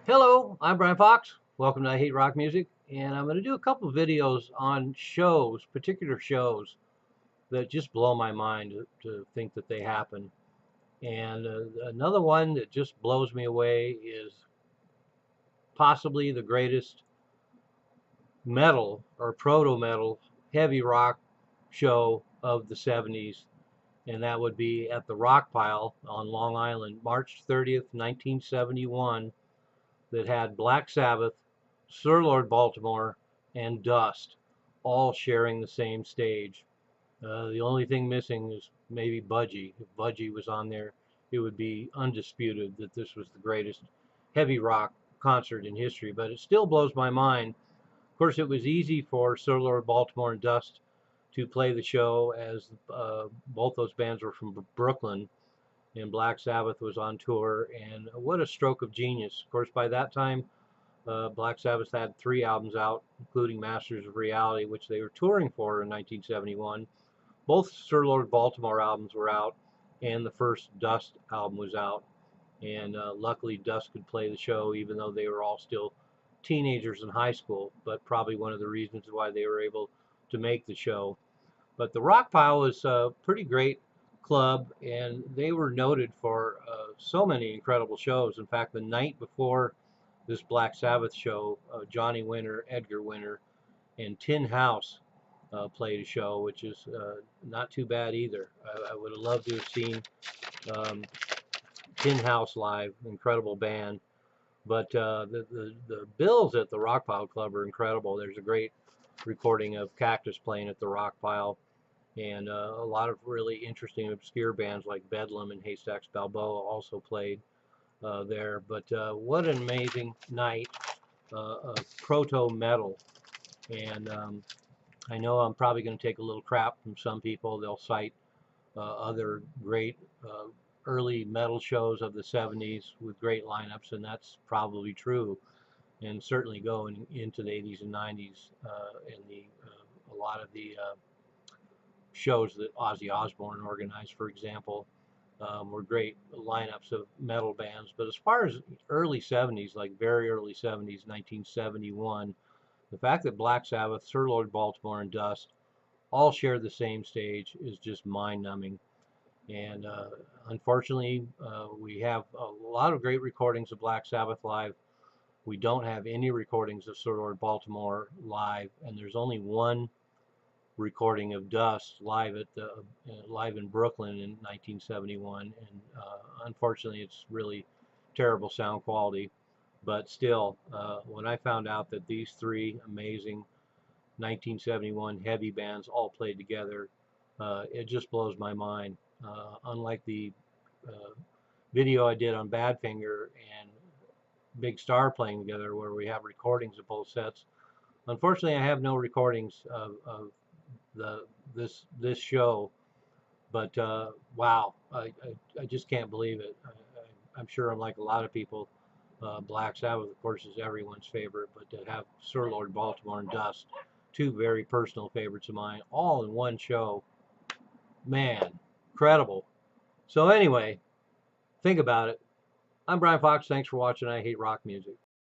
Hello, I'm Brian Fox. Welcome to I Hate Rock Music, and I'm going to do a couple of videos on shows, particular shows that just blow my mind to think that they happen. And another one that just blows me away is possibly the greatest metal or proto metal heavy rock show of the 70s, and that would be at the Rock Pile on Long Island, March 30th, 1971. That had Black Sabbath, Sir Lord Baltimore, and Dust all sharing the same stage. The only thing missing is maybe Budgie. If Budgie was on there, it would be undisputed that this was the greatest heavy rock concert in history. But it still blows my mind. Of course, it was easy for Sir Lord Baltimore and Dust to play the show as both those bands were from Brooklyn and Black Sabbath was on tour. And what a stroke of genius. Of course, by that time, Black Sabbath had 3 albums out, including Masters of Reality, which they were touring for in 1971. Both Sir Lord Baltimore albums were out, and the first Dust album was out. And luckily, Dust could play the show, even though they were all still teenagers in high school, but probably one of the reasons why they were able to make the show. But the Rock Pile was a pretty great club, and they were noted for so many incredible shows. In fact, the night before this Black Sabbath show, Johnny Winter, Edgar Winter, and Tin House played a show, which is not too bad either. I would have loved to have seen um, Tin House live, incredible band. But the bills at the Rock Pile Club are incredible. There's a great recording of Cactus playing at the Rock Pile, and a lot of really interesting obscure bands like Bedlam and Haystacks Balboa also played there. But what an amazing night of proto metal. And I know I'm probably going to take a little crap from some people. They'll cite other great early metal shows of the 70s with great lineups, and that's probably true. And certainly going into the 80s and 90s, and a lot of the shows that Ozzy Osbourne organized, for example, were great lineups of metal bands. But as far as early 70s, like very early 70s, 1971, the fact that Black Sabbath, Sir Lord Baltimore, and Dust all share the same stage is just mind-numbing. And unfortunately, we have a lot of great recordings of Black Sabbath live. We don't have any recordings of Sir Lord Baltimore live, and there's only one recording of Dust live at the live in Brooklyn in 1971, and unfortunately, it's really terrible sound quality. But still, when I found out that these three amazing 1971 heavy bands all played together, it just blows my mind. Unlike the uh, video I did on Badfinger and Big Star playing together, where we have recordings of both sets, unfortunately, I have no recordings of the this show. But wow, I just can't believe it. I'm sure I'm like a lot of people. Black Sabbath, of course, is everyone's favorite, but to have Sir Lord Baltimore and Dust, two very personal favorites of mine, all in one show, man, incredible. So anyway, think about it. I'm Brian Fox. Thanks for watching I Hate Rock Music.